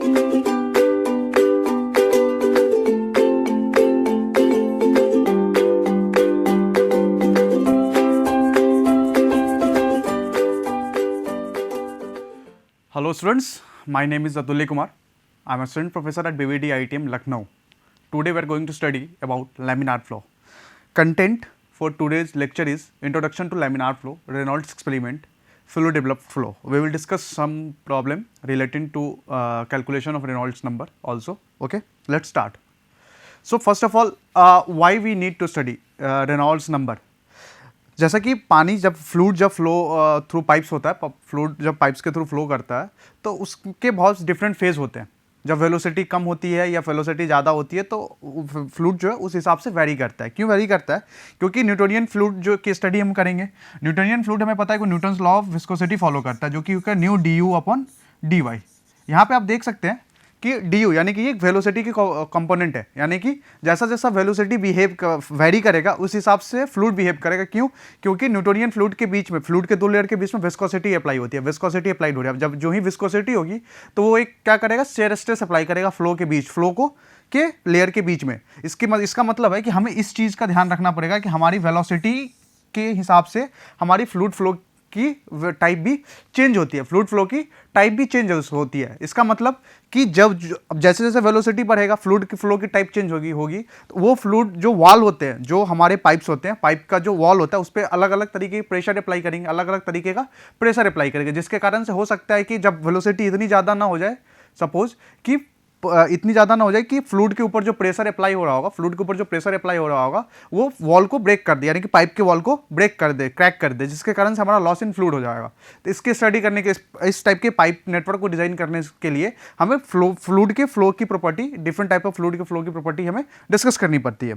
Hello students, my name is Atulya Kumar. I am a student professor at BVD IITM Lucknow. Today we are going to study about laminar flow. Content for today's lecture is Introduction to Laminar Flow, Reynolds Experiment, Fluid Envelope Flow. We will discuss some problem relating to calculation of Reynolds number also. Okay, let's start. So first of all, why we need to study Reynolds number? जैसा कि पानी जब fluid जब flow through pipes होता है, fluid जब pipes के through flow करता है तो उसके बहुत डिफरेंट फेज होते हैं. जब वेलोसिटी कम होती है या वेलोसिटी ज़्यादा होती है तो फ्लूइड जो है उस हिसाब से वेरी करता है. क्यों वेरी करता है? क्योंकि न्यूटोनियन फ्लूइड जो की स्टडी हम करेंगे, न्यूटोनियन फ्लूइड हमें पता है कि Newton's law of viscosity follow करता है, जो कि nu d u upon d y. यहाँ पे आप देख सकते हैं कि डी यू यानी कि ये वेलोसिटी की कंपोनेंट है, यानी कि जैसा जैसा वेलोसिटी वेरी करेगा उस हिसाब से फ्लूइड बिहेव करेगा. क्यों? क्योंकि न्यूटोनियन फ्लूइड के बीच में, फ्लूइड के दो लेयर के बीच में विस्कोसिटी अप्लाई होती है. विस्कोसिटी अप्लाइड हो रही है. जब जो ही विस्कोसिटी होगी तो वो एक क्या करेगा, शेयर स्ट्रेस अप्लाई करेगा फ्लो के बीच, फ्लो को के लेयर के बीच में. इसका मतलब है कि हमें इस चीज़ का ध्यान रखना पड़ेगा कि हमारी वेलोसिटी के हिसाब से हमारी फ्लूइड फ्लो की टाइप भी चेंज होती है, फ्लूइड फ्लो की टाइप भी चेंज होती है. इसका मतलब कि जब जैसे जैसे वेलोसिटी बढ़ेगा फ्लूइड की फ्लो की टाइप चेंज होगी तो वो फ्लूइड जो वॉल होते हैं, जो हमारे पाइप्स होते हैं, पाइप का जो वॉल होता है उस पर अलग अलग तरीके की प्रेशर अप्लाई करेंगे, अलग अलग तरीके का प्रेशर अप्लाई करेंगे, जिसके कारण से हो सकता है कि जब वेलोसिटी इतनी ज़्यादा ना हो जाए, सपोज कि इतनी ज़्यादा ना हो जाए कि फ्लूइड के ऊपर जो प्रेशर अप्लाई हो रहा होगा, फ्लूइड के ऊपर जो प्रेशर अप्लाई हो रहा होगा वो वॉल को ब्रेक कर दे, यानी कि पाइप के वॉल को ब्रेक कर दे, क्रैक कर दे, जिसके कारण से हमारा लॉस इन फ्लूइड हो जाएगा. तो इसकी स्टडी करने के, इस टाइप के पाइप नेटवर्क को डिजाइन करने के लिए हमें फ्लूइड के फ्लो की property, different type of fluid के फ्लो की प्रॉपर्टी हमें डिस्कस करनी पड़ती है.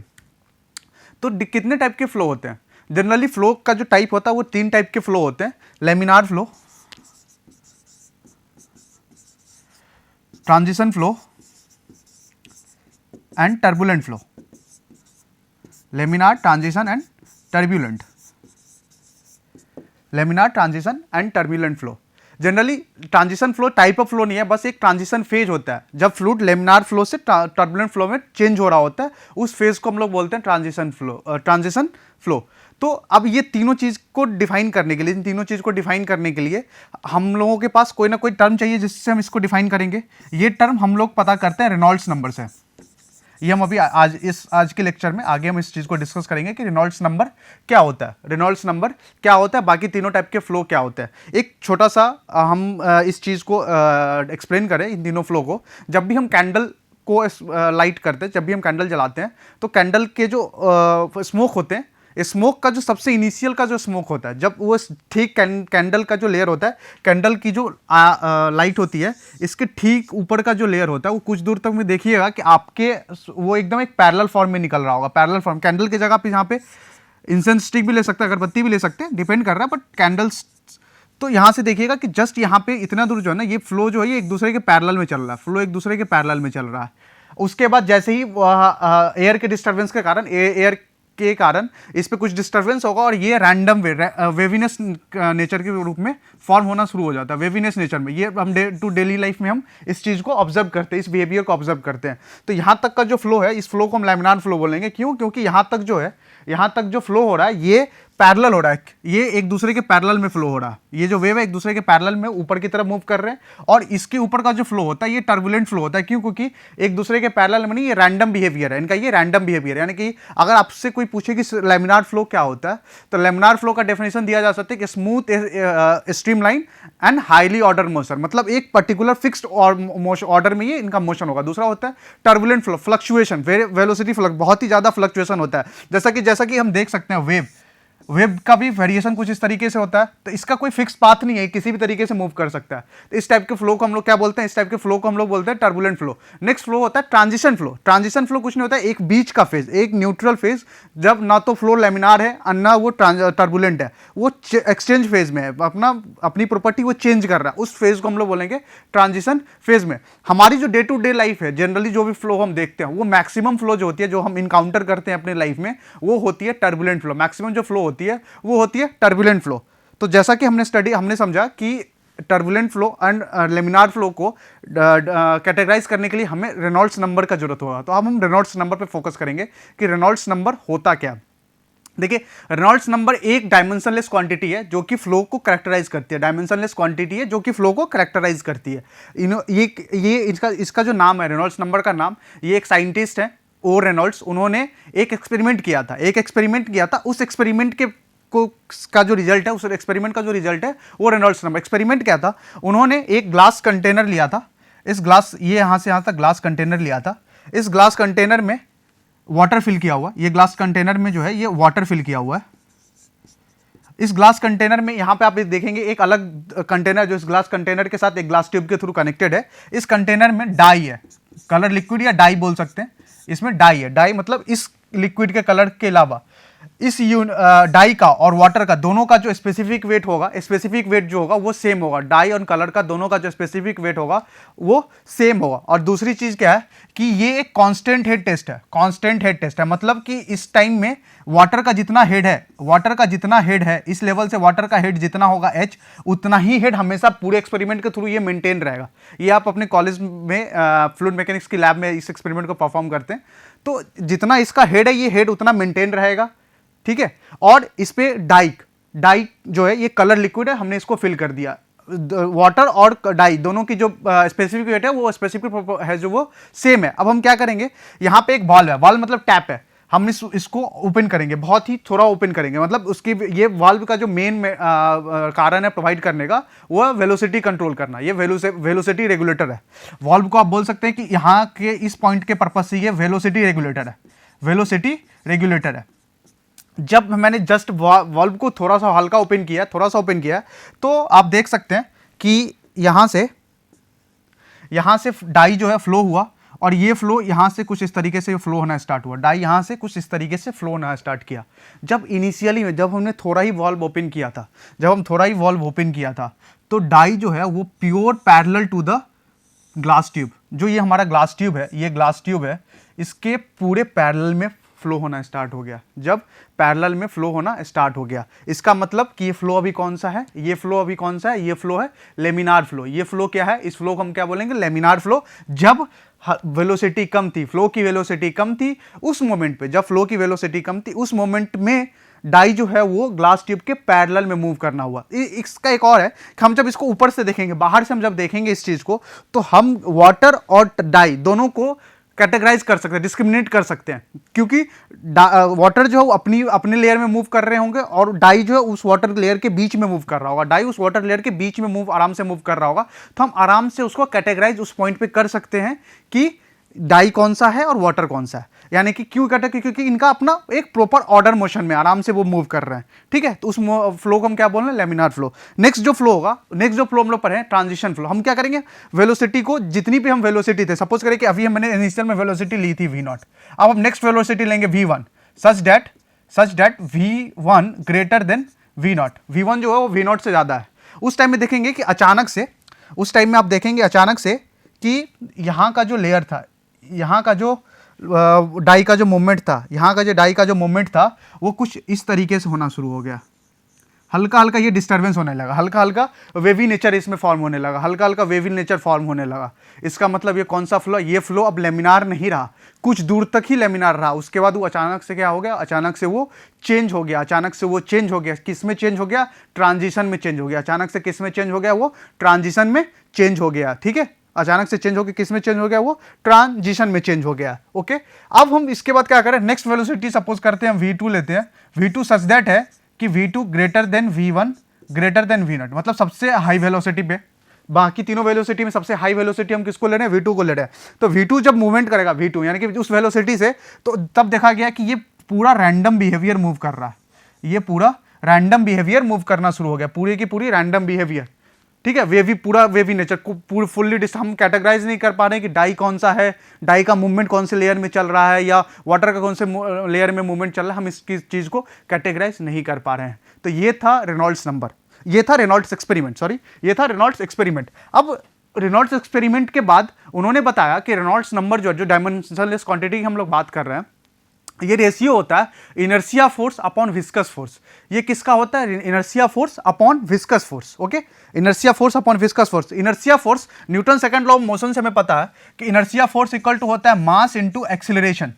तो कितने टाइप के फ्लो होते हैं? जनरली फ्लो का जो टाइप होता है वो 3 टाइप के फ्लो होते हैं: laminar flow, transition flow and turbulent flow. Laminar, transition and turbulent. Laminar, transition and turbulent flow. Generally transition flow type of flow नहीं है, बस एक ट्रांजिशन फेज होता है. जब फ्लूइड लेमिनार फ्लो से टर्बुलेंट फ्लो में चेंज हो रहा होता है उस फेज को हम लोग बोलते हैं ट्रांजिशन फ्लो. तो अब ये तीनों चीज़ को डिफाइन करने के लिए, इन तीनों चीज़ को डिफाइन करने के लिए हम लोगों के पास कोई ना कोई टर्म चाहिए जिससे हम इसको डिफाइन करेंगे. ये टर्म हम लोग पता करते हैं रेनॉल्ड्स नंबर से. ये हम अभी आज के लेक्चर में आगे हम इस चीज़ को डिस्कस करेंगे कि रेनॉल्ड्स नंबर क्या होता है, रेनॉल्ड्स नंबर क्या होता है, बाकी तीनों टाइप के फ्लो क्या होते हैं. एक छोटा सा हम इस चीज़ को एक्सप्लेन करें, इन तीनों फ्लो को. जब भी हम कैंडल को लाइट करते हैं, जब भी हम कैंडल जलाते हैं तो कैंडल के जो स्मोक होते हैं, स्मोक का जो सबसे इनिशियल का जो स्मोक होता है, जब वो ठीक कैंडल का जो लेयर होता है, कैंडल की जो लाइट होती है, इसके ठीक ऊपर का जो लेयर होता है वो कुछ दूर तक में देखिएगा कि आपके वो एकदम एक पैरेलल फॉर्म में निकल रहा होगा. पैरेलल फॉर्म कैंडल की जगह पे यहाँ पे इंसेंस स्टिक भी ले सकते हैं, अगरबत्ती भी ले सकते हैं, डिपेंड कर रहा है, बट कैंडल्स. तो यहाँ से देखिएगा कि जस्ट यहाँ पे इतना दूर जो है ना, ये फ्लो जो है ये एक दूसरे के पैरेलल में चल रहा है, फ्लो एक दूसरे के पैरेलल में चल रहा है. उसके बाद जैसे ही एयर के डिस्टर्बेंस के कारण, एयर के कारण इस पे कुछ डिस्टर्बेंस होगा और ये रैंडम वेविनेस नेचर के रूप में फॉर्म होना शुरू हो जाता है. वेविनेस नेचर में ये हम डेली लाइफ में हम इस चीज़ को ऑब्जर्व करते हैं, इस बिहेवियर को ऑब्जर्व करते हैं. तो यहाँ तक का जो फ्लो है, इस फ्लो को हम लैमिनार फ्लो बोलेंगे. क्यों? क्योंकि यहाँ तक जो है, यहाँ तक जो फ्लो हो रहा है ये पैरेलल हो रहा है, ये एक दूसरे के पैरेलल में फ्लो हो रहा है. ये जो वेव है एक दूसरे के पैरेलल में ऊपर की तरफ मूव कर रहे हैं और इसके ऊपर का जो फ्लो होता है ये टर्बुलेंट फ्लो होता है. क्यों? क्योंकि एक दूसरे के पैरेलल में नहीं, ये रैंडम बिहेवियर है इनका, ये रैंडम बिहेवियर है. यानी कि अगर आपसे कोई पूछे कि लैमिनार फ्लो क्या होता है तो लैमिनार फ्लो का डेफिनेशन दिया जा सकता है कि smooth streamline and highly order motion. मतलब एक पर्टिकुलर फिक्स्ड ऑर्डर में ये इनका मोशन होगा. दूसरा होता है टर्बुलेंट फ्लो, फ्लक्चुएशन, वेलोसिटी बहुत ही ज्यादा फ्लक्चुएशन होता है. जैसा कि हम देख सकते हैं वेब का भी वेरिएशन कुछ इस तरीके से होता है. तो इसका कोई फिक्स पाथ नहीं है, किसी भी तरीके से मूव कर सकता है. तो इस टाइप के फ्लो को हम लोग क्या बोलते हैं? इस टाइप के फ्लो को हम लोग बोलते हैं टर्बुलेंट फ्लो. नेक्स्ट फ्लो होता है ट्रांजिशन फ्लो. ट्रांजिशन फ्लो कुछ नहीं होता है, एक बीच का फेज, एक न्यूट्रल फेज, जब ना तो फ्लो लैमिनार है और ना वो टर्बुलेंट है, वो एक्सचेंज फेज में है, अपनी प्रॉपर्टी वो चेंज कर रहा है. उस फेज को हम लोग बोलेंगे ट्रांजिशन फेज में. हमारी जो डे टू डे लाइफ है, जनरली जो भी फ्लो हम देखते हैं, वो मैक्सिमम फ्लो जो होती है, जो हम इनकाउंटर करते हैं अपने लाइफ में, वो होती है टर्बुलेंट फ्लो. मैक्सिमम जो फ्लो होती है वो होती है टर्बुलेंट फ्लो. तो जैसा कि हमने समझा कि turbulent flow and laminar flow को कैटेगराइज करने के लिए हमें रेनॉल्ड्स नंबर का जरूरत होगा। तो अब हम रेनॉल्ड्स नंबर पे फोकस करेंगे कि रेनॉल्ड्स नंबर होता क्या। देखिए, रेनॉल्ड्स नंबर एक डायमेंशनलेस क्वांटिटी है जो कि फ्लो को कैरेक्टराइज करती है। डायमेंशनलेस क्वांटिटी है जो कि फ्लो को कैरेक्टराइज करती है। ये इसका जो नाम है, रेनॉल्ड्स नंबर का नाम, ये एक साइंटिस्ट है ओ रेनॉल्ड्स, उन्होंने एक एक्सपेरिमेंट किया था। उस एक्सपेरिमेंट के का जो रिजल्ट है, उस एक्सपेरिमेंट का जो रिजल्ट है वो रेनॉल्ड्स नंबर। एक्सपेरिमेंट क्या था, उन्होंने एक ग्लास कंटेनर लिया था। इस ग्लास, ये यहां से यहां तक ग्लास कंटेनर लिया था। इस ग्लास कंटेनर में वाटर फिल किया हुआ, ये ग्लास कंटेनर में जो है ये वाटर फिल किया हुआ है। इस ग्लास कंटेनर में यहां पे आप देखेंगे एक अलग कंटेनर जो इस ग्लास कंटेनर के साथ एक ग्लास ट्यूब के थ्रू कनेक्टेड है। इस कंटेनर में डाई है, कलर लिक्विड या डाई बोल सकते हैं। इसमें डाई है, डाई मतलब इस लिक्विड के कलर के अलावा इस डाई का और वाटर का दोनों का जो स्पेसिफिक वेट होगा, स्पेसिफिक वेट जो होगा वो सेम होगा। डाई और कलर का दोनों का जो स्पेसिफिक वेट होगा वो सेम होगा। और दूसरी चीज क्या है कि ये एक कांस्टेंट हेड टेस्ट है। कांस्टेंट हेड टेस्ट है मतलब कि इस टाइम में वाटर का जितना हेड है, इस लेवल से वाटर का हेड जितना होगा h, उतना ही हेड हमेशा पूरे एक्सपेरिमेंट के थ्रू ये मेंटेन रहेगा। ये आप अपने कॉलेज में फ्लूइड मैकेनिक्स की लैब में इस एक्सपेरिमेंट को परफॉर्म करते हैं, तो जितना इसका हेड है ये हेड उतना मेंटेन रहेगा, ठीक है। और इस पे डाई जो है ये कलर लिक्विड है, हमने इसको फिल कर दिया। वाटर और डाई दोनों की जो स्पेसिफिक वेट है वो स्पेसिफिक है जो वो सेम है। अब हम क्या करेंगे, यहां पे एक वाल्व है, वाल्व मतलब टैप है, हम इसको ओपन करेंगे, बहुत ही थोड़ा ओपन करेंगे। मतलब उसकी ये वाल्व का जो मेन कारण है प्रोवाइड करने का वो है वेलोसिटी कंट्रोल करना। ये वेलोसिटी रेगुलेटर है। वाल्व को आप बोल सकते हैं कि यहाँ के इस पॉइंट के पर्पज से ये वेलोसिटी रेगुलेटर है, वेलोसिटी रेगुलेटर है। जब मैंने जस्ट वाल्व को थोड़ा सा हल्का ओपन किया, तो आप देख सकते हैं कि यहां से डाई जो है फ्लो हुआ, और ये फ्लो यहां से कुछ इस तरीके से फ्लो होना स्टार्ट हुआ। डाई यहां से कुछ इस तरीके से फ्लो होना स्टार्ट किया। जब इनिशियली में जब हमने थोड़ा ही वाल्व ओपन किया था, तो डाई जो है वो pure parallel to the glass tube, जो ये हमारा ग्लास ट्यूब है, ये ग्लास ट्यूब है, इसके पूरे पैरेलल में फ्लो होना स्टार्ट हो गया। जब पैरेलल में फ्लो होना स्टार्ट हो गया, इसका मतलब कि ये फ्लो अभी कौन सा है, ये फ्लो है लेमिनार फ्लो। ये फ्लो क्या है, इस फ्लो को हम क्या बोलेंगे, लेमिनार फ्लो। जब वेलोसिटी कम थी, फ्लो की वेलोसिटी कम थी, उस मोमेंट पे, जब फ्लो की वेलोसिटी कम थी, उस मोमेंट में डाई जो है वो ग्लास ट्यूब के पैरेलल में मूव करना हुआ। इसका एक और है कि हम जब इसको ऊपर से देखेंगे, बाहर से हम जब देखेंगे इस चीज को, तो हम वाटर और डाई दोनों को कैटेगराइज कर सकते हैं, डिस्क्रिमिनेट कर सकते हैं, क्योंकि वाटर जो है अपने लेयर में मूव कर रहे होंगे और डाई जो है उस वाटर लेयर के बीच में मूव कर रहा होगा। डाई उस वाटर लेयर के बीच में आराम से मूव कर रहा होगा, तो हम आराम से उसको कैटेगराइज उस पॉइंट पे कर सकते हैं कि डाई कौन सा है और वाटर कौन सा है। यानी कि क्यों कहते हैं, क्योंकि इनका अपना एक प्रॉपर ऑर्डर मोशन में आराम से वो मूव कर रहे हैं, ठीक है। तो उस फ्लो को हम क्या बोल रहे हैं, लेमिनार फ्लो। नेक्स्ट जो फ्लो हम लोग पढ़े ट्रांजिशन फ्लो। हम क्या करेंगे, वेलोसिटी को, जितनी भी हम वेलोसिटी थे, सपोज करें कि अभी मैंने इनिशियल में वेलोसिटी ली थी v0, अब हम नेक्स्ट वेलोसिटी लेंगे v1 such that v1 greater than v0। v1 जो है वो v0 से ज्यादा है। उस टाइम में देखेंगे कि अचानक से कि यहाँ का जो लेयर था, यहाँ का जो डाई का जो मूवमेंट था, वो कुछ इस तरीके से होना शुरू हो गया। हल्का हल्का ये डिस्टर्बेंस होने लगा, हल्का हल्का वेवी नेचर इसमें फॉर्म होने लगा। इसका मतलब ये कौन सा फ्लो, ये फ्लो अब लेमिनार नहीं रहा, कुछ दूर तक ही लेमिनार रहा। उसके बाद वो अचानक से क्या हो गया, अचानक से वो चेंज हो गया। किस में चेंज हो गया, ट्रांजिशन में चेंज हो गया। अचानक से किस में चेंज हो गया, वो ट्रांजिशन में चेंज हो गया, ठीक है। अचानक से चेंज हो गया, किस में चेंज हो गया, वो ट्रांजिशन में चेंज हो गया, ओके। अब हम इसके बाद क्या करें, नेक्स्ट वेलोसिटी सपोज करते हैं हम v2 लेते हैं। v2 सच दैट है कि v2 greater than v1 greater than v0, मतलब सबसे हाई वेलोसिटी पे। बाकी तीनों वेलोसिटी में सबसे हाई वेलोसिटी हम किसको ले रहे हैं, v2 को ले रहे हैं। तो v2 जब मूवमेंट करेगा, v2 यानी कि उस वेलोसिटी से, तो तब देखा गया कि ये पूरा रैंडम बिहेवियर मूव कर रहा है, ये पूरा रैंडम बिहेवियर मूव करना शुरू हो गया, पूरी की पूरी रैंडम बिहेवियर, ठीक है। वेवी नेचर को फुल्ली हम कैटेगराइज नहीं कर पा रहे हैं कि डाई कौन सा है, डाई का मूवमेंट कौन से लेयर में चल रहा है, या वाटर का कौन से लेयर में मूवमेंट चल रहा है, हम इसकी चीज को कैटेगराइज नहीं कर पा रहे हैं। तो ये था रेनॉल्ड्स नंबर, ये था रेनॉल्ड्स एक्सपेरिमेंट। अब रेनॉल्ड्स एक्सपेरिमेंट के बाद उन्होंने बताया कि रेनॉल्ड्स नंबर जो डायमेंशनलेस क्वांटिटी की हम लोग बात कर रहे हैं, ये रेशियो होता है inertia force upon viscous force. ये किसका होता है? Inertia force upon viscous force. Okay, inertia force upon viscous force. Inertia force Newton second law of motion से हमें पता है कि इनर्शिया फोर्स इक्वल टू होता है mass into acceleration.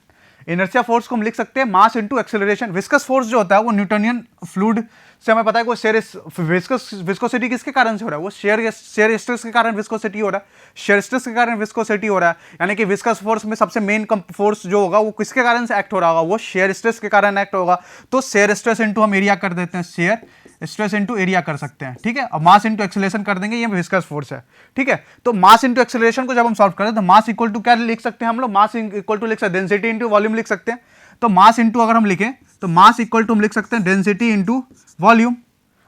Inertia force को हम लिख सकते हैं mass into acceleration. Viscous force जो होता है वो न्यूटनियन फ्लूइड से हमें पता है कि वो शेयर विस्कोसिटी किसके कारण से हो रहा है? वो शेयर स्ट्रेस के कारण विस्कोसिटी हो रहा है। शेयर स्ट्रेस के कारण विस्कोसिटी हो रहा है, यानी कि विस्कस फोर्स में सबसे मेन फोर्स जो होगा वो किसके कारण से एक्ट हो रहा होगा? वो शेयर स्ट्रेस के कारण एक्ट होगा। तो शेयर स्ट्रेस इंटू हम एरिया कर देते हैं, शेयर स्ट्रेस इंटू एरिया कर सकते हैं, ठीक है। अब मास इंटू एक्सेलरेशन कर देंगे, ये विस्कस फोर्स है, ठीक है। तो मास इंटू एक्सेलरेशन को जब हम सॉल्व करें तो मास इक्वल टू क्या लिख सकते हैं हम लोग? मास इक्वल टू लिख सकते हैं डेंसिटी इंटू वॉल्यूम लिख सकते हैं। तो मास इंटू अगर हम लिखें तो मास इक्वल टू हम लिख सकते हैं डेंसिटी इंटू वॉल्यूम।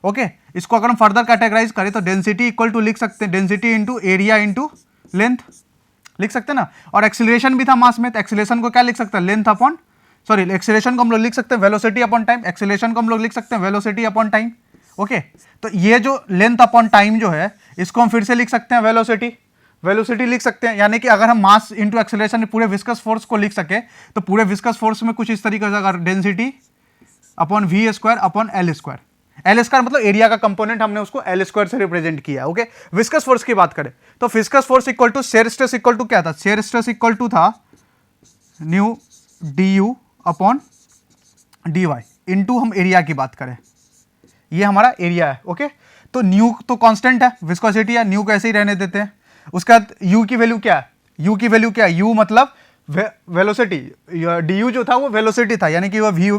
ओके, इसको अगर हम फर्दर कैटेगराइज करें तो डेंसिटी इक्वल टू लिख सकते हैं density into area into length लिख सकते हैं ना। और एक्सीलरेशन भी था मास में, तो एक्सीलरेशन को क्या लिख सकते हैं? लेंथ अपॉन सॉरी एक्सीलरेशन को हम लोग लिख सकते हैं वेलोसिटी अपॉन टाइम। एक्सीलरेशन को हम लोग लिख सकते हैं वेलोसिटी अपॉन टाइम। ओके, तो ये जो लेंथ अपॉन टाइम जो है इसको हम फिर से लिख सकते हैं वेलोसिटी लिख सकते हैं। यानी कि अगर हम मास इंटू एक्सीलरेशन पूरे विस्कस फोर्स को लिख सके तो पूरे विस्कस फोर्स में कुछ इस तरीके से अगर density upon v square upon l square, l square मतलब एरिया का कंपोनेंट, हमने उसको एल स्क्वायर से रिप्रेजेंट किया। ओके, विस्कस फोर्स की बात करें तो viscous force equal to shear stress equal to क्या था? शेयर स्ट्रेस इक्वल टू था nu d u upon d y into हम एरिया की बात करें, ये हमारा एरिया है। ओके, तो न्यू तो कांस्टेंट है, विस्कोसिटी है, न्यू को ऐसे ही रहने देते हैं। उसके बाद यू की वैल्यू क्या है? यू की वैल्यू क्या है? यू मतलब वेलोसिटी, डी यू जो था वो वेलोसिटी था, यानी कि वो v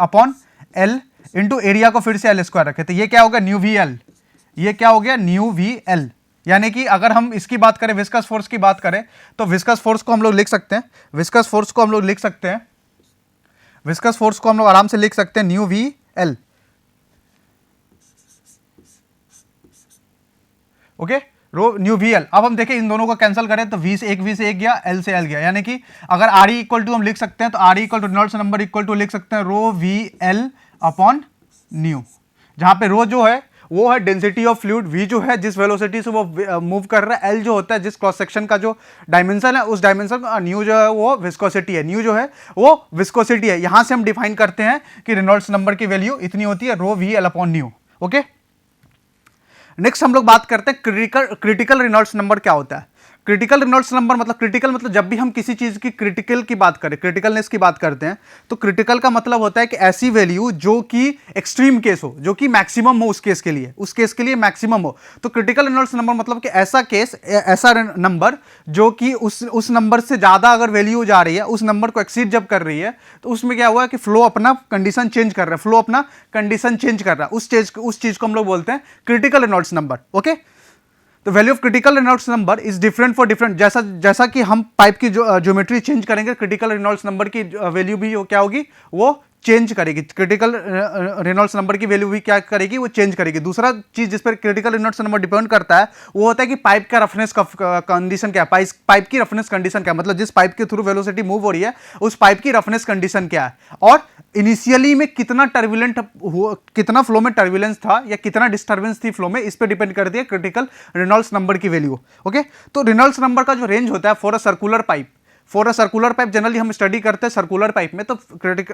upon l into area को फिर से एल स्क्वायर रखे, तो ये क्या हो गया? New V L. ये क्या हो गया? New V L. यानी कि अगर हम इसकी बात करें, विस्कस फोर्स की बात करें, तो विस्कस फोर्स को हम लोग लिख सकते हैं, विस्कस फोर्स को हम लोग लिख सकते हैं, विस्कस फोर्स को हम लोग आराम से लिख सकते हैं न्यू वी एल। ओके, रो न्यू वी एल। अब हम देखें इन दोनों को कैंसिल करें तो वी से एक गया, एल से एल गया, यानी कि अगर आर ई इक्वल टू हम लिख सकते हैं तो R E equal to Reynolds number equal to लिख सकते हैं rho V L upon nu, जहां पे रो जो है वो है डेंसिटी ऑफ फ्लूइड, वी जो है जिस वेलोसिटी से वो मूव कर रहा है, एल जो होता है जिस क्रॉस सेक्शन का जो डायमेंशन है उस डायमेंशन का, न्यू जो है वो विस्कोसिटी है, न्यू जो है वो विस्कोसिटी है। यहां से हम डिफाइन करते हैं कि रेनॉल्ड्स नंबर की वैल्यू इतनी होती है rho V L upon nu. Okay, next हम लोग बात करते हैं क्रिटिकल रेनॉल्ड्स नंबर क्या होता है। क्रिटिकल रेनॉल्ड्स नंबर मतलब क्रिटिकल मतलब जब भी हम किसी चीज की क्रिटिकल की बात करें, क्रिटिकलनेस की बात करते हैं, तो क्रिटिकल का मतलब होता है कि ऐसी वैल्यू जो कि एक्सट्रीम केस हो, जो कि मैक्सिमम हो उस केस के लिए मैक्सिमम हो। तो क्रिटिकल रेनॉल्ड्स नंबर मतलब कि ऐसा केस, ऐसा नंबर जो कि उस नंबर से ज्यादा अगर वैल्यू जा रही है, उस नंबर को एक्सीड जब कर रही है, तो उसमें क्या हुआ कि फ्लो अपना कंडीशन चेंज कर रहा है, उस चीज को हम लोग बोलते हैं क्रिटिकल रेनॉल्ड्स नंबर। ओके, तो value of critical Reynolds number is different for different, जैसा कि हम पाइप की ज्योमेट्री चेंज करेंगे, क्रिटिकल रेनॉल्ड्स नंबर की वैल्यू भी क्या होगी? वो चेंज करेगी। क्रिटिकल रेनॉल्ड्स नंबर की वैल्यू भी क्या करेगी? वो चेंज करेगी। दूसरा चीज जिस पर क्रिटिकल रेनॉल्ड्स नंबर डिपेंड करता है वो होता है कि पाइप का रफनेस कंडीशन क्या है, पाइप की रफनेस कंडीशन क्या है, मतलब जिस पाइप के थ्रू वेलोसिटी मूव हो रही है उस पाइप की रफनेस कंडीशन क्या है, और इनिशियली में कितना फ्लो में टर्बुलेंस था या कितना डिस्टर्बेंस थी फ्लो में, इस पर डिपेंड करती है क्रिटिकल रेनॉल्ड्स नंबर की वैल्यू। ओके, तो रेनॉल्ड्स नंबर का जो रेंज होता है for a circular pipe generally हम स्टडी करते हैं सर्कुलर पाइप में, तो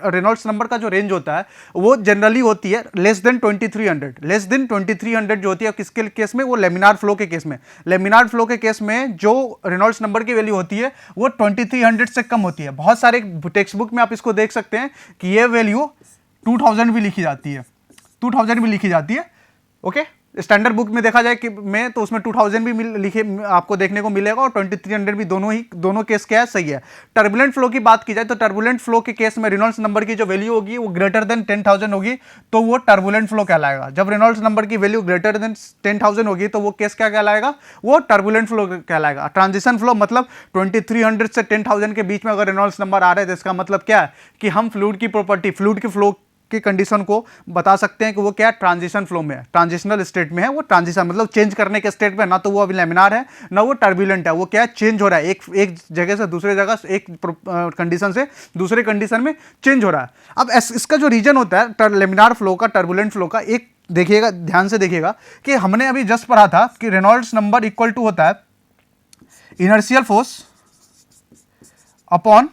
रेनॉल्ड्स नंबर का जो रेंज होता है वो जनरली होती है लेस देन 2300 जो होती है किसके केस में? वो लेमिनार फ्लो के केस में। लेमिनार फ्लो के केस में जो रेनॉल्ड्स नंबर की वैल्यू होती है वो 2300 से कम होती है। बहुत सारे टेक्स्ट बुक में आप इसको देख सकते हैं कि ये वैल्यू 2000 भी लिखी जाती है। ओके, स्टैंडर्ड बुक में देखा जाए कि तो उसमें 2000 भी लिखे आपको देखने को मिलेगा, और 2300 भी, दोनों केस क्या है? सही है। टर्बुलेंट फ्लो की बात की जाए तो टर्बुलेंट फ्लो के केस में रेनॉल्ड्स नंबर की जो वैल्यू होगी वो ग्रेटर देन 10,000 होगी, तो वो टर्बुलेंट फ्लो कहलाएगा। जब रेनॉल्ड्स नंबर की वैल्यू ग्रेटर देन 10,000 होगी तो वो केस क्या कहलाएगा? वो टर्बुलेंट फ्लो कहलाएगा। ट्रांजिशन फ्लो मतलब 2300 से 10,000 के बीच में अगर रेनॉल्ड्स नंबर आ रहे हैं तो इसका मतलब क्या है कि हम फ्लूइड की प्रॉपर्टी, फ्लूइड की फ्लो की कंडीशन को बता सकते हैं कि वो क्या ट्रांजिशन फ्लो में है, ट्रांजिशनल स्टेट में है। वो ट्रांजिशन मतलब चेंज करने के स्टेट में, ना तो वो अभी लेमिनार है ना वो टर्बुलेंट है, वो क्या है? चेंज हो रहा है, एक जगह से दूसरे जगह, एक कंडीशन से दूसरे कंडीशन में चेंज हो रहा है। अब इसका जो रीजन होता है लेमिनार फ्लो का, टर्बुलेंट फ्लो का, एक देखिएगा, ध्यान से देखिएगा कि हमने अभी जस्ट पढ़ा था कि रेनॉल्ड्स नंबर इक्वल टू होता है inertial force upon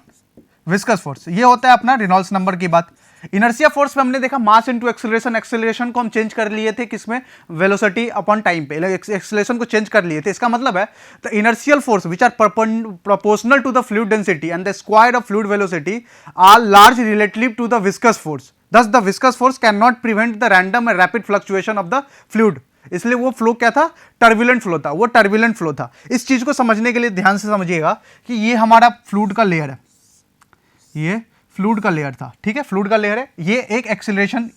viscous force, ये होता है अपना रेनॉल्ड्स नंबर की बात। इनर्शिया फोर्स में हमने देखा मास इनटू एक्सेलरेशन, एक्सेलरेशन को हम चेंज कर लिए थे किसमें, वेलोसिटी अपॉन टाइम पे, एक्सेलरेशन को चेंज कर लिए थे। इसका मतलब है the inertial force which are proportional to the fluid density and the square of fluid velocity are large relative to the viscous force, thus the viscous force cannot prevent the random and rapid fluctuation of the fluid। इसलिए वो flow क्या था, turbulent flow था, वो turbulent flow था। इस चीज को समझने के लिए ध्यान से समझिएगा कि ये हमारा फ्लूइड का लेयर है, ये फ्लूइड का लेयर था, ठीक है, फ्लूइड का लेयर है, ये एक एक्सीलरेशन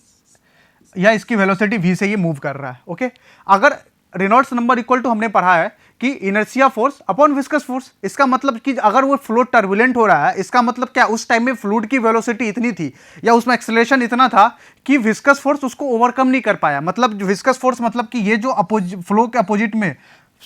या इसकी वेलोसिटी v से ये मूव कर रहा है, ओके। अगर रेनॉल्ड्स नंबर इक्वल टू हमने पढ़ा है कि inertia force upon viscous force, इसका मतलब कि अगर वो फ्लो टर्बुलेंट हो रहा है, इसका मतलब क्या, उस टाइम में फ्लूइड की वेलोसिटी इतनी थी या उसमें एक्सेलरेशन इतना था कि विस्कस फोर्स उसको ओवरकम नहीं कर पाया। मतलब विस्कस फोर्स मतलब कि ये जो फ्लो के अपोजिट में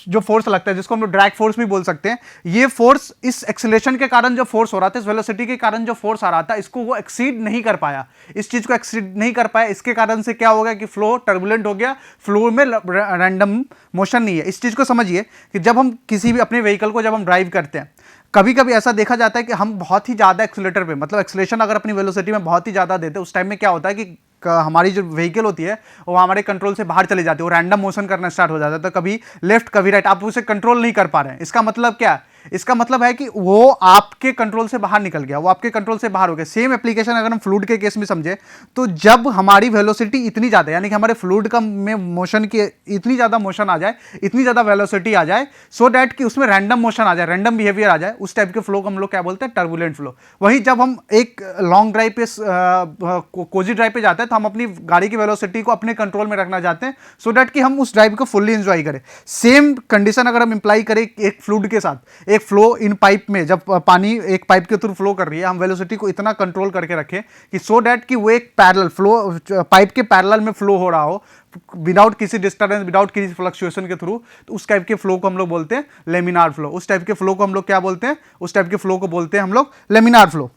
जो फोर्स लगता है, जिसको हम लोग ड्रैग फोर्स भी बोल सकते हैं, ये फोर्स इस एक्सेलरेशन के कारण जो फोर्स हो रहा था, इस वेलोसिटी के कारण जो फोर्स आ रहा था, इसको वो एक्सीड नहीं कर पाया, इस चीज को एक्सीड नहीं कर पाया। इसके कारण से क्या हो गया कि फ्लो टर्बुलेंट हो गया, फ्लो में रैंडम मोशन नहीं है। इस चीज को समझिए कि जब हम किसी भी अपने व्हीकल को जब हम ड्राइव करते हैं, कभी कभी ऐसा देखा जाता है कि हम बहुत ही ज्यादा एक्सीलरेटर पे, मतलब एक्सेलरेशन अगर अपनी वेलोसिटी में बहुत ही ज्यादा देते हैं, उस टाइम में क्या होता है कि हमारी जो व्हीकल होती है वो हमारे कंट्रोल से बाहर चली जाती है, वो रैंडम मोशन करना स्टार्ट हो जाता है, तो कभी लेफ्ट कभी राइट, आप उसे कंट्रोल नहीं कर पा रहे हैं। इसका मतलब क्या, इसका मतलब है कि वो आपके कंट्रोल से बाहर निकल गया, वो आपके कंट्रोल से बाहर हो गया। सेम एप्लीकेशन अगर हम फ्लूइड के केस में समझे, तो जब हमारी वेलोसिटी इतनी ज्यादा, यानी कि हमारे फ्लूइड का में मोशन की इतनी ज्यादा मोशन आ जाए, इतनी ज्यादा वेलोसिटी आ जाए, सो दैट कि उसमें रैंडम मोशन आ जाए, रैंडम बिहेवियर आ जाए, उस टाइप के फ्लो को हम लोग क्या बोलते हैं, टर्बुलेंट फ्लो। वही जब हम एक लॉन्ग ड्राइव पे, कोजी ड्राइव पे जाते हैं, तो हम अपनी गाड़ी की वेलोसिटी को अपने कंट्रोल में रखना चाहते हैं, सो दैट कि हम उस ड्राइव को फुल्ली एंजॉय करें। सेम कंडीशन अगर हम इंप्लाई करें एक फ्लूइड के साथ, एक फ्लो इन पाइप में, जब पानी एक पाइप के थ्रू फ्लो कर रही है, हम वेलोसिटी को इतना कंट्रोल करके रखें कि सो दैट कि वो एक पैरेलल फ्लो, पाइप के पैरेलल में फ्लो हो रहा हो, विदाउट किसी डिस्टर्बेंस, विदाउट किसी फ्लक्चुएशन के थ्रू, तो उस टाइप के फ्लो को हम लोग बोलते हैं लेमिनार फ्लो। उस टाइप के फ्लो को हम लोग क्या बोलते हैं, उस टाइप के फ्लो को बोलते हैं हम लोग लेमिनार फ्लो,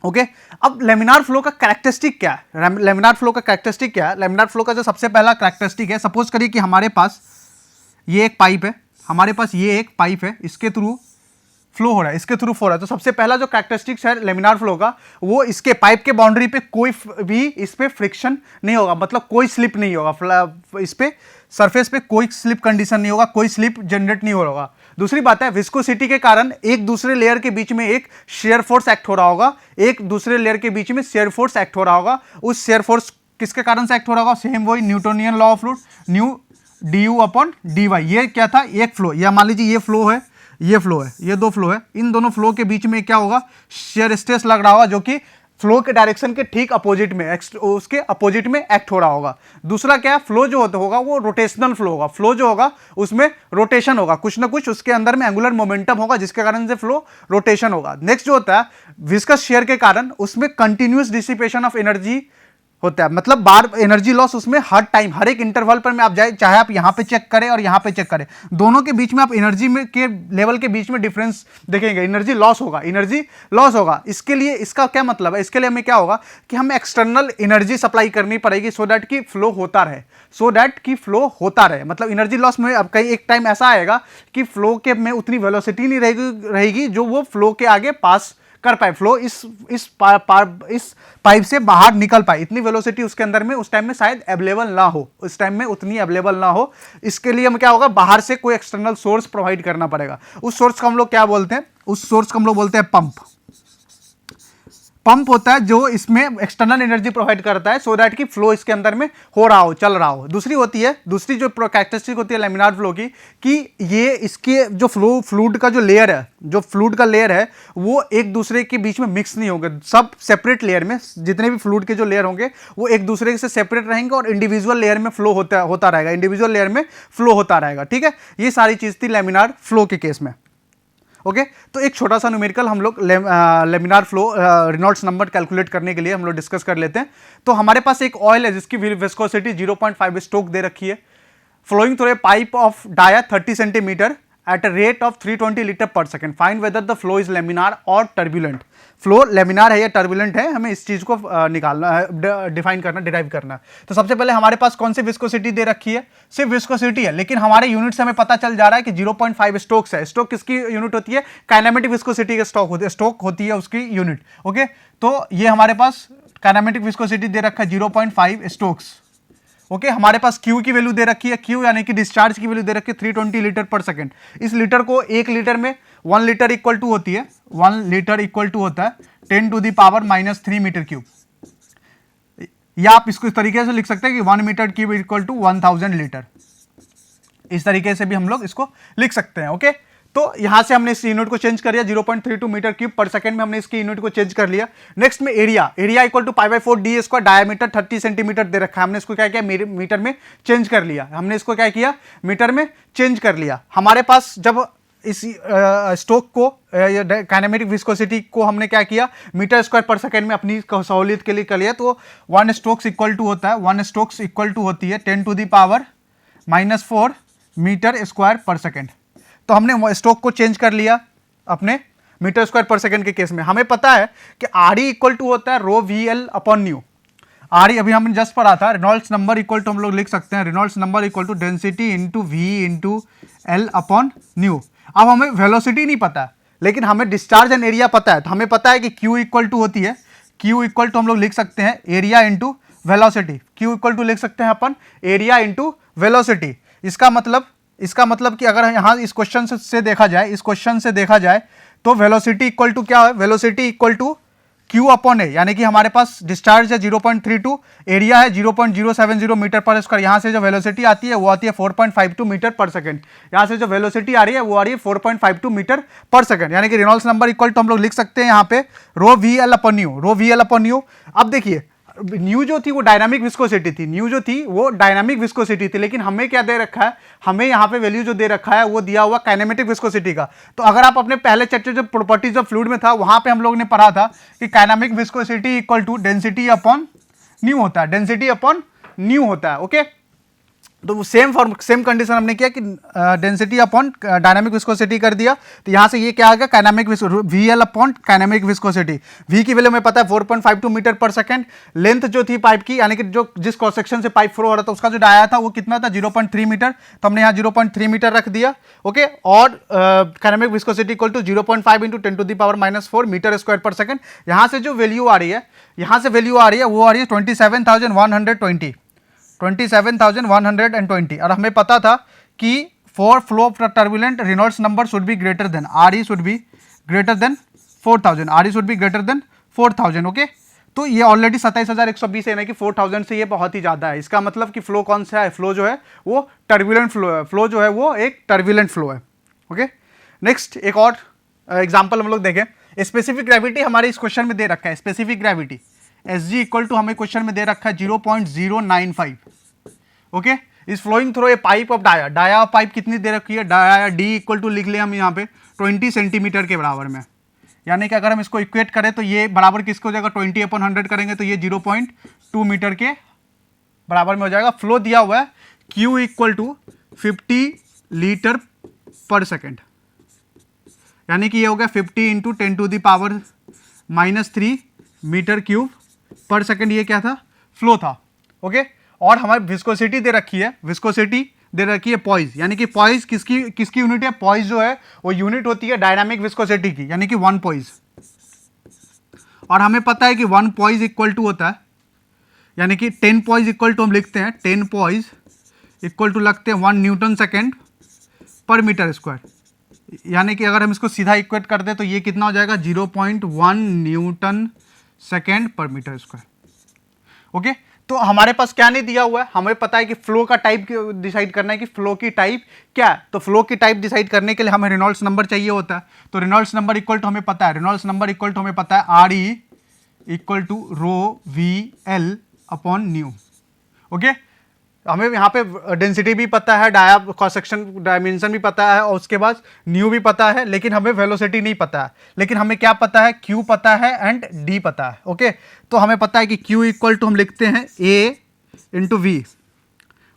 ओके। अब लेमिनार फ्लो का कैरेक्टरिस्टिक क्या है, लेमिनार फ्लो का कैरेक्टरिस्टिक क्या है, लेमिनार फ्लो का जो सबसे पहला कैरेक्टरिस्टिक है, सपोज करिए कि हमारे पास ये एक पाइप है, हमारे पास ये एक पाइप है, इसके थ्रू फ्लो हो रहा है, इसके थ्रू फ्लो हो रहा है। तो सबसे पहला जो कैरेक्टरिस्टिक्स है लेमिनार फ्लो का, वो इसके पाइप के बाउंड्री पे कोई भी इस पे फ्रिक्शन नहीं होगा, मतलब कोई स्लिप नहीं होगा, इस पे सरफेस पे कोई स्लिप कंडीशन नहीं होगा, कोई स्लिप जनरेट नहीं हो रहा होगा। दूसरी बात है, विस्कोसिटी के कारण एक दूसरे लेयर के बीच में एक शेयर फोर्स एक्ट हो रहा होगा, एक दूसरे लेयर के बीच में शेयर फोर्स एक्ट हो रहा होगा। उस शेयर फोर्स किसके कारण से एक्ट हो रहा होगा, सेम वही Newtonian law of fluid, nu d upon d y. ये क्या था, एक फ्लो, या मान लीजिए ये फ्लो है, ये फ्लो है, ये दो फ्लो है, इन दोनों फ्लो के बीच में क्या होगा, शेयर स्ट्रेस लग रहा होगा, जो कि फ्लो के डायरेक्शन के ठीक अपोजिट में, उसके अपोजिट में एक्ट हो रहा होगा। दूसरा क्या है, फ्लो जो होगा वो रोटेशनल फ्लो होगा, फ्लो जो होगा उसमें रोटेशन होगा, कुछ ना कुछ उसके अंदर में एंगुलर मोमेंटम होगा, जिसके कारण से फ्लो रोटेशन होगा। नेक्स्ट जो होता है विस्कस शेयर के कारण, उसमें कंटिन्यूअस डिसिपेशन ऑफ एनर्जी होता है, मतलब बार एनर्जी लॉस उसमें हर टाइम, हर एक इंटरवल पर में आप जाए, चाहे आप यहां पे चेक करें और यहां पे चेक करें, दोनों के बीच में आप एनर्जी में के लेवल के बीच में डिफरेंस देखेंगे, एनर्जी लॉस होगा, एनर्जी लॉस होगा। इसके लिए इसका क्या मतलब है, इसके लिए हमें क्या होगा कि हमें एक्सटर्नल एनर्जी सप्लाई करनी पड़ेगी, सो दैट कि फ्लो होता रहे, सो दैट कि फ्लो होता रहे। मतलब एनर्जी लॉस में अब कहीं एक टाइम ऐसा आएगा कि फ्लो के में उतनी वेलोसिटी नहीं रहेगी जो वो फ्लो के आगे पास कर पाए, फ्लो इस पाइप से बाहर निकल पाए, इतनी वेलोसिटी उसके अंदर में उस टाइम में शायद अवेलेबल ना हो, उस टाइम में उतनी अवेलेबल ना हो। इसके लिए हम क्या होगा, बाहर से कोई एक्सटर्नल सोर्स प्रोवाइड करना पड़ेगा। उस सोर्स को हम लोग क्या बोलते हैं, उस सोर्स को हम लोग बोलते हैं पंप। पंप होता है जो इसमें एक्सटर्नल एनर्जी प्रोवाइड करता है, सो दैट कि फ्लो इसके अंदर में हो रहा हो, चल रहा हो। दूसरी होती है, दूसरी जो कैरेक्टरिस्टिक होती है लेमिनार फ्लो की, कि ये इसके जो फ्लूइड का जो लेयर है, जो फ्लूइड का लेयर है, वो एक दूसरे के बीच में मिक्स नहीं होंगे, सब सेपरेट लेयर में, जितने भी फ्लूइड के जो लेयर होंगे वो एक दूसरे से सेपरेट रहेंगे और इंडिविजुअल लेयर में फ्लो होता रहेगा, इंडिविजुअल लेयर में फ्लो होता रहेगा, ठीक है। ये सारी चीज थी लेमिनार फ्लो के केस में, ओके। तो एक छोटा सा न्यूमेरिकल हम लोग laminar flow Reynolds number calculate करने के लिए हम लोग डिस्कस कर लेते हैं। तो हमारे पास एक ऑयल है जिसकी विस्कोसिटी 0.5 स्टोक दे रखी है, flowing through a pipe of dia 30 centimetre at a rate of 320 litre पर second, find whether the flow is laminar और टर्बुलेंट। फ्लो लेमिनार है या टर्बुलेंट है, हमें इस चीज को निकालना है, डिफाइन करना, डिराइव करना है। तो सबसे पहले हमारे पास कौन सी विस्कोसिटी दे रखी है, सिर्फ विस्कोसिटी है, लेकिन हमारे यूनिट से हमें पता चल जा रहा है कि 0.5 स्टोक्स है। स्टोक किसकी यूनिट होती है, काइनेमेटिक विस्कोसिटी के स्टोक होती है उसकी यूनिट। ओके, तो ये हमारे पास काइनेमेटिक विस्कोसिटी दे रखा है 0.5 स्टोक्स। ओके, हमारे पास Q की वैल्यू दे रखी है, Q यानी कि डिस्चार्ज की वैल्यू दे रखी है 320 लीटर पर सेकंड। इस लीटर को 1 लीटर में 1 लीटर इक्वल टू होती है, 1 लीटर इक्वल टू होता है 10 to the power -3 metre cube, या आप इसको इस तरीके से लिख सकते हैं कि 1 metre cube equal to 1000 litre. इस तरीके से भी हम लोग इसको लिख सकते हैं। ओके, तो यहां से हमने इस यूनिट को चेंज कर दिया, 0.32 मीटर क्यूब पर सेकंड में हमने इसकी यूनिट को चेंज कर लिया। नेक्स्ट में area equal to π/4 D square, diameter 30 centimetre दे रखा है, हमने इसको क्या किया, मीटर में चेंज कर लिया। हमने इसको क्या किया, मीटर में चेंज कर लिया। हमारे पास जब इस स्टोक को काइनेमेटिक विस्कोसिटी को हमने क्या किया, मीटर स्क्वायर पर सेकंड में अपनी सहूलियत के लिए कर लिया, तो 1 स्टोक्स इक्वल टू होता है, 1 स्टोक्स इक्वल टू होती है 10 to the power -4 metre square पर सेकंड। तो हमने स्टोक को चेंज कर लिया अपने मीटर स्क्वायर पर सेकंड के केस में। हमें पता है कि आरई इक्वल टू होता है rho V L upon new. आरई अभी हमने जस्ट पढ़ा था, रेनॉल्ड्स नंबर इक्वल टू हम लोग लिख सकते हैं, Reynolds number equal to density into v into l upon nu. अब हमें वेलोसिटी नहीं पता, लेकिन हमें डिस्चार्ज एंड एरिया पता है। तो हमें पता है कि Q इक्वल टू होती है, Q इक्वल टू हम लोग लिख सकते हैं area into velocity. Q equal to लिख सकते हैं अपन एरिया इंटू वेलोसिटी। इसका मतलब कि अगर यहाँ इस क्वेश्चन से देखा जाए तो वेलोसिटी इक्वल टू क्या है, velocity equal to Q upon A, यानी कि हमारे पास डिस्चार्ज है 0.32, एरिया है 0.070 मीटर पर स्क्वायर। यहाँ से जो वेलोसिटी आती है वो आती है 4.52 मीटर पर सेकंड। यहाँ से जो वेलोसिटी आ रही है वो आ रही है 4.52 मीटर पर सेकंड, यानी कि रेनॉल्ड्स नंबर इक्वल टू हम लोग लिख सकते हैं यहाँ पे रो वी एल अपॉन न्यू, रो वी एल अपॉन न्यू। अब देखिए न्यू जो थी वो डायनामिक विस्कोसिटी थी, न्यू जो थी वो डायनामिक विस्कोसिटी थी, लेकिन हमें क्या दे रखा है, हमें यहाँ पे वैल्यू जो दे रखा है वो दिया हुआ काइनेमेटिक विस्कोसिटी का। तो अगर आप अपने पहले चैप्टर जो प्रॉपर्टीज ऑफ फ्लूइड में था वहां पे हम लोग ने पढ़ा था कि kinematic viscosity equal to density upon nu होता है, डेंसिटी अपॉन न्यू होता है। ओके, तो सेम कंडीशन हमने किया कि डेंसिटी अपॉन डायनामिक विस्कोसिटी कर दिया। तो यहाँ से ये क्या आ गया, kinematic V L upon kinematic viscosity. V की वैल्यू में पता है 4.52 मीटर पर सेकंड। लेंथ जो थी पाइप की, यानी कि जो जिस क्रॉस सेक्शन से पाइप फ्लो हो रहा था उसका जो डाया था वो कितना था, 0.3 मीटर। तो हमने यहाँ 0.3 मीटर रख दिया। ओके, और kinematic viscosity equal to 0.5 into 10 to the power -4 metre square पर सेकंड। यहाँ से जो वैल्यू आ रही है, वो आ रही है 27,120, 27,120। और हमें पता था कि for flow of turbulent Reynolds number should be greater than RE, should be greater than 4000, RE should be greater than 4000। Okay, तो ये ऑलरेडी 27,120 है, यानी कि 4000 से ये बहुत ही ज़्यादा है। इसका मतलब कि फ्लो कौन सा है, फ्लो जो है वो टर्बुलेंट फ्लो है, फ्लो जो है वो एक टर्बुलेंट फ्लो है। ओके, नेक्स्ट एक और एग्जाम्पल हम लोग देखें। स्पेसिफिक ग्रेविटी हमारे इस क्वेश्चन में दे रखा है, specific gravity Sg equal to हमें क्वेश्चन में दे रखा है 0.095। Okay, is flowing through a pipe of dia pipe कितनी दे रखी है, डाया डी इक्वल टू लिख लिया हम यहाँ पे 20 सेंटीमीटर के बराबर में। यानी कि अगर हम इसको इक्वेट करें तो ये बराबर किसको हो जाएगा, 20/100 करेंगे तो ये 0.2 मीटर के बराबर में हो जाएगा। फ्लो दिया हुआ है Q इक्वल टू 50 लीटर पर सेकेंड, यानी कि ये हो गया 50 into 10 to the power -3 metre cube पर सेकंड। ये क्या था, फ्लो था। ओके, और हमारी विस्कोसिटी दे रखी है, विस्कोसिटी दे रखी है पॉइज, यानी कि पॉइज किसकी यूनिट है, पॉइज जो है वो यूनिट होती है डायनामिक विस्कोसिटी की, यानी कि 1 पॉइज। और हमें पता है कि 1 पॉइज इक्वल टू होता है, यानी कि 10 पॉइज इक्वल टू हम लिखते हैं 10 पॉइज इक्वल टू लगते हैं 1 न्यूटन सेकेंड पर मीटर स्क्वायर। यानी कि अगर हम इसको सीधा इक्वेट कर दें तो ये कितना हो जाएगा, 0.1 न्यूटन सेकेंड पर मीटर स्क्वायर। ओके, तो हमारे पास क्या नहीं दिया हुआ है, हमें पता है कि फ्लो का टाइप डिसाइड करना है कि फ्लो की टाइप क्या है। तो फ्लो की टाइप डिसाइड करने के लिए हमें रेनॉल्ड्स नंबर चाहिए होता है। तो रेनॉल्ड्स नंबर इक्वल टू हमें पता है, रेनॉल्ड्स नंबर इक्वल टू हमें पता है R E equal to rho V L upon nu. Okay, हमें यहाँ पे डेंसिटी भी पता है, डाया क्रॉस सेक्शन डायमेंशन भी पता है, और उसके बाद न्यू भी पता है, लेकिन हमें वेलोसिटी नहीं पता है। लेकिन हमें क्या पता है, Q पता है एंड D पता है। ओके, तो हमें पता है कि Q इक्वल टू हम लिखते हैं A into v.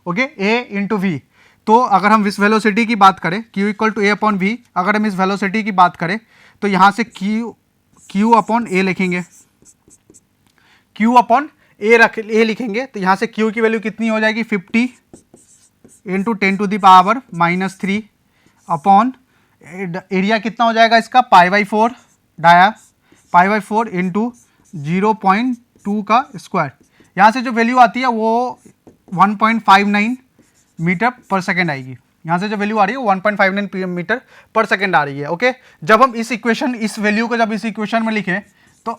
Okay, A into v. तो अगर हम इस वेलोसिटी की बात करें q equal to a upon v, अगर हम इस वेलोसिटी की बात करें तो यहाँ से q अपॉन ए लिखेंगे, q अपॉन ए लिखेंगे तो यहाँ से q की वैल्यू कितनी हो जाएगी 50 into 10 to the power -3 upon area कितना हो जाएगा इसका π/4 डाया π/4 इंटू 0.2 का स्क्वायर। यहाँ से जो वैल्यू आती है वो 1.59 मीटर पर सेकेंड आएगी। यहाँ से जो वैल्यू आ रही है वो 1.59 मीटर पर सेकेंड आ रही है। ओके, जब हम इस वैल्यू को जब इस इक्वेशन में लिखें तो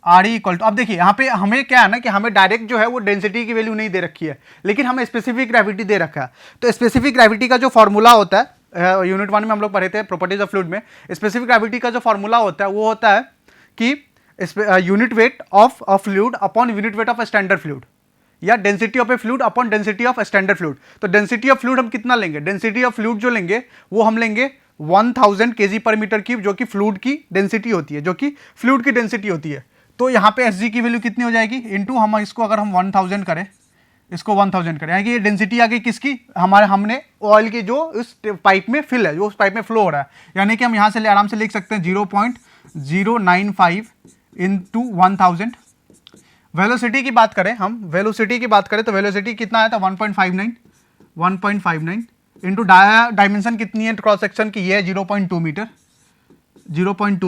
आर ई इक्वल टू, अब देखिए यहाँ पे हमें क्या है ना कि हमें डायरेक्ट जो है वो डेंसिटी की वैल्यू नहीं दे रखी है, लेकिन हमें स्पेसिफिक ग्रेविटी दे रखा है। तो स्पेसिफिक ग्रेविटी का जो फॉर्मूला होता है, यूनिट 1 में हम लोग पढ़े थे प्रॉपर्टीज ऑफ फ्लूइड में, स्पेसिफिक ग्रेविटी का जो फॉर्मूला होता है वो होता है कि unit weight of a fluid upon unit weight of a standard fluid, या density of a fluid upon density of standard fluid. तो डेंसिटी ऑफ फ्लूइड हम कितना लेंगे, डेंसिटी ऑफ फ्लूइड जो लेंगे वो हम लेंगे 1000 kg पर मीटर क्यूब, जो कि फ्लूइड की डेंसिटी होती है, जो कि फ्लूइड की डेंसिटी होती है। तो यहाँ पे एस जी की वैल्यू कितनी हो जाएगी, इनटू हम इसको अगर हम 1000 करें, इसको 1000 करें, यानी कि ये डेंसिटी आ गई किसकी, हमने ऑयल की जो इस पाइप में फिल है, जो उस पाइप में फ्लो हो रहा है, यानी कि हम यहाँ से आराम से लिख सकते हैं 0.095 इंटू 1000। वेलोसिटी की बात करें हम, वेलोसिटी की बात करें तो वेलोसिटी कितना आया था 1.59 इंटू डायमेंशन कितनी है क्रॉस सेक्शन की, ये है 0.2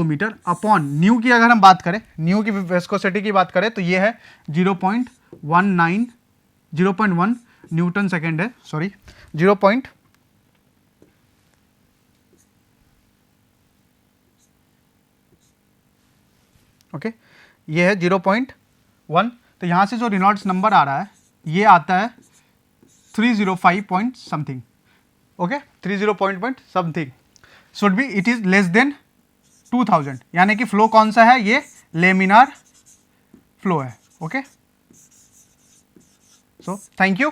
मीटर अपॉन न्यू की अगर हम बात करें, न्यू की विस्कोसिटी की बात करें तो ये है 0.1 न्यूटन सेकेंड है, सॉरी 0. ओके, ये है 0.1। तो यहाँ से जो रेनॉल्ड्स नंबर आ रहा है ये आता है 305 point something. Okay, 30 point something should be, it is less than 2000, यानी कि फ्लो कौन सा है, ये लेमिनार फ्लो है। Okay, so thank you.